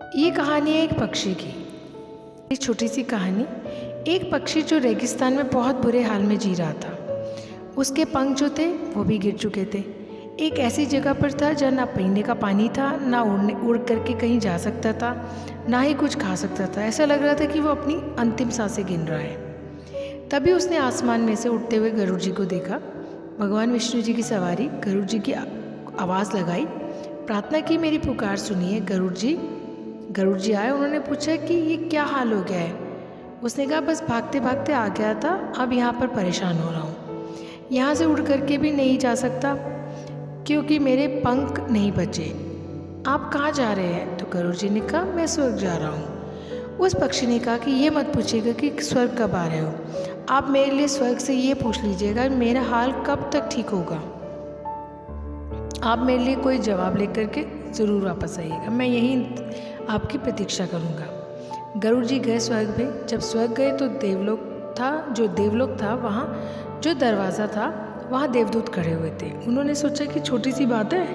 ये कहानी है एक पक्षी की। एक छोटी सी कहानी। एक पक्षी जो रेगिस्तान में बहुत बुरे हाल में जी रहा था। उसके पंख जो थे वो भी गिर चुके थे। एक ऐसी जगह पर था जहाँ ना पीने का पानी था, ना उड़ करके कहीं जा सकता था, ना ही कुछ खा सकता था। ऐसा लग रहा था कि वो अपनी अंतिम सांसें गिन रहा है। तभी उसने आसमान में से उड़ते हुए गरुड़ जी को देखा। भगवान विष्णु जी की सवारी गरुड़ जी की आवाज़ लगाई, प्रार्थना की, मेरी पुकार सुनिए गरुड़ जी। गरुड़ जी आए। उन्होंने पूछा कि ये क्या हाल हो गया है। उसने कहा, बस भागते भागते आ गया था, अब यहाँ पर परेशान हो रहा हूँ। यहाँ से उड़ करके भी नहीं जा सकता क्योंकि मेरे पंख नहीं बचे। आप कहाँ जा रहे हैं? तो गरुड़ जी ने कहा, मैं स्वर्ग जा रहा हूँ। उस पक्षी ने कहा कि ये मत पूछिएगा कि स्वर्ग कब आ रहे हो, आप मेरे लिए स्वर्ग से ये पूछ लीजिएगा मेरा हाल कब तक ठीक होगा। आप मेरे लिए कोई जवाब लेकर के ज़रूर वापस आइएगा, मैं यहीं आपकी प्रतीक्षा करूँगा। गरुड़ जी गए स्वर्ग में। जब स्वर्ग गए तो देवलोक था वहाँ जो दरवाज़ा था वहाँ देवदूत खड़े हुए थे। उन्होंने सोचा कि छोटी सी बात है,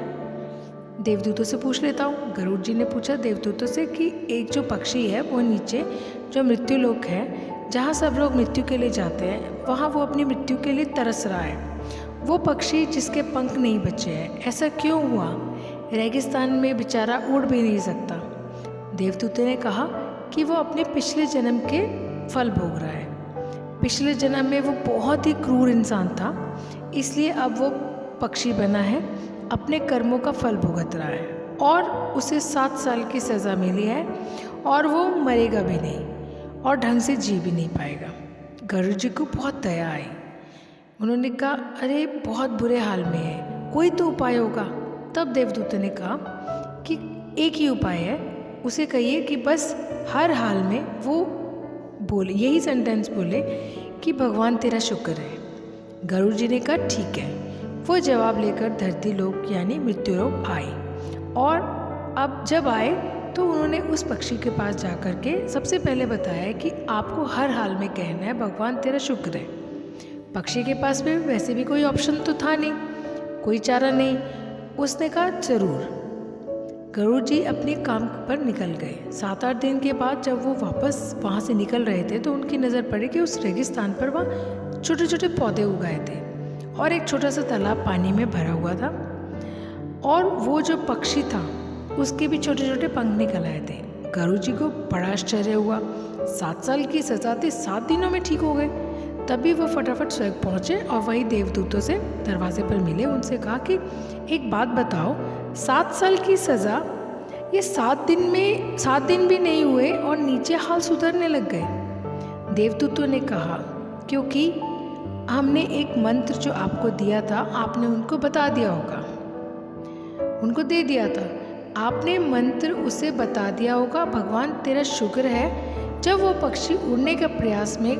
देवदूतों से पूछ लेता हूँ। गरुड़ जी ने पूछा देवदूतों से कि एक जो पक्षी है वो नीचे जो मृत्यु लोक है, जहाँ सब लोग मृत्यु के लिए जाते हैं, वहाँ वो अपनी मृत्यु के लिए तरस रहा है। वो पक्षी जिसके पंख नहीं बचे हैं, ऐसा क्यों हुआ? रेगिस्तान में बेचारा उड़ भी नहीं सकता। देवदूतों ने कहा कि वो अपने पिछले जन्म के फल भोग रहा है। पिछले जन्म में वो बहुत ही क्रूर इंसान था, इसलिए अब वो पक्षी बना है, अपने कर्मों का फल भुगत रहा है और उसे 7 साल की सज़ा मिली है और वो मरेगा भी नहीं और ढंग से जी भी नहीं पाएगा। गरुड़ जी को बहुत दया आई। उन्होंने कहा, अरे बहुत बुरे हाल में है, कोई तो उपाय होगा। तब देवदूतों ने कहा कि एक ही उपाय है, उसे कहिए कि बस हर हाल में वो बोले, यही सेंटेंस बोले कि भगवान तेरा शुक्र है। गरुड़ जी ने कहा ठीक है। वो जवाब लेकर धरती लोक यानी मृत्यु लोक आए और अब जब आए तो उन्होंने उस पक्षी के पास जा कर के सबसे पहले बताया कि आपको हर हाल में कहना है भगवान तेरा शुक्र है। पक्षी के पास में वैसे भी कोई ऑप्शन तो था नहीं, कोई चारा नहीं। उसने कहा जरूर। गरुड़ जी अपने काम पर निकल गए। 7-8 दिन के बाद जब वो वापस वहाँ से निकल रहे थे तो उनकी नज़र पड़ी कि उस रेगिस्तान पर वहाँ छोटे छोटे पौधे उगाए थे और एक छोटा सा तालाब पानी में भरा हुआ था और वो जो पक्षी था उसके भी छोटे छोटे पंख निकल आए थे। गरुड़ जी को बड़ा आश्चर्य हुआ। 7 साल की सजा थी, 7 दिनों में ठीक हो गए। तभी वो फटाफट स्वर्ग पहुँचे और वही देवदूतों से दरवाजे पर मिले। उनसे कहा कि एक बात बताओ, 7 साल की सज़ा, ये 7 दिन भी नहीं हुए और नीचे हाल सुधरने लग गए। देवदूतों ने कहा क्योंकि हमने एक मंत्र जो आपको दिया था, आपने उनको बता दिया होगा, उनको दे दिया था, आपने मंत्र उसे बता दिया होगा, भगवान तेरा शुक्र है। जब वो पक्षी उड़ने के प्रयास में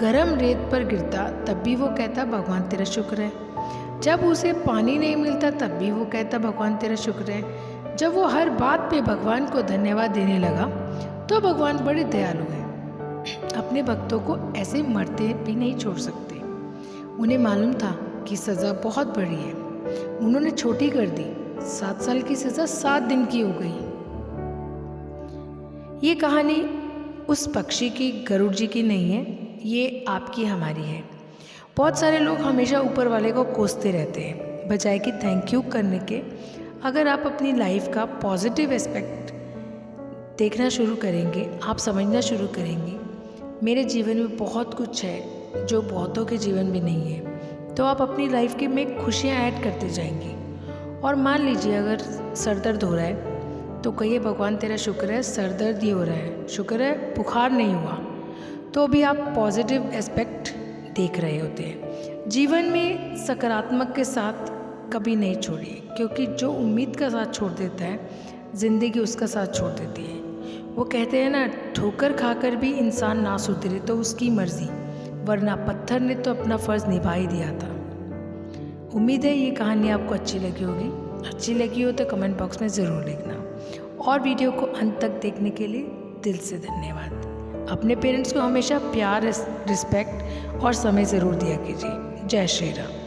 गरम रेत पर गिरता तब भी वो कहता भगवान तेरा शुक्र है। जब उसे पानी नहीं मिलता तब भी वो कहता भगवान तेरा शुक्र है। जब वो हर बात पे भगवान को धन्यवाद देने लगा तो भगवान बड़े दयालु हैं, अपने भक्तों को ऐसे मरते भी नहीं छोड़ सकते। उन्हें मालूम था कि सज़ा बहुत बड़ी है, उन्होंने छोटी कर दी। 7 साल की सज़ा 7 दिन की हो गई। ये कहानी उस पक्षी की, गरुड़ जी की नहीं है, ये आपकी हमारी है। बहुत सारे लोग हमेशा ऊपर वाले को कोसते रहते हैं बजाय कि थैंक यू करने के। अगर आप अपनी लाइफ का पॉजिटिव एस्पेक्ट देखना शुरू करेंगे, आप समझना शुरू करेंगे, मेरे जीवन में बहुत कुछ है जो बहुतों के जीवन में नहीं है, तो आप अपनी लाइफ के में खुशियाँ ऐड करते जाएंगे। और मान लीजिए अगर सर दर्द हो रहा है तो कहिए भगवान तेरा शुक्र है, सर दर्द ही हो रहा है, शुक्र है बुखार नहीं हुआ, तो भी आप पॉजिटिव एस्पेक्ट देख रहे होते हैं। जीवन में सकारात्मक के साथ कभी नहीं छोड़िए, क्योंकि जो उम्मीद का साथ छोड़ देता है ज़िंदगी उसका साथ छोड़ देती है। वो कहते हैं ना, ठोकर खाकर भी इंसान ना सुधरे तो उसकी मर्जी, वरना पत्थर ने तो अपना फ़र्ज़ निभा ही दिया था। उम्मीद है ये कहानी आपको अच्छी लगी होगी। अच्छी लगी हो तो कमेंट बॉक्स में ज़रूर लिखना और वीडियो को अंत तक देखने के लिए दिल से धन्यवाद। अपने पेरेंट्स को हमेशा प्यार, रिस्पेक्ट और समय ज़रूर दिया कीजिए। जय श्री राम।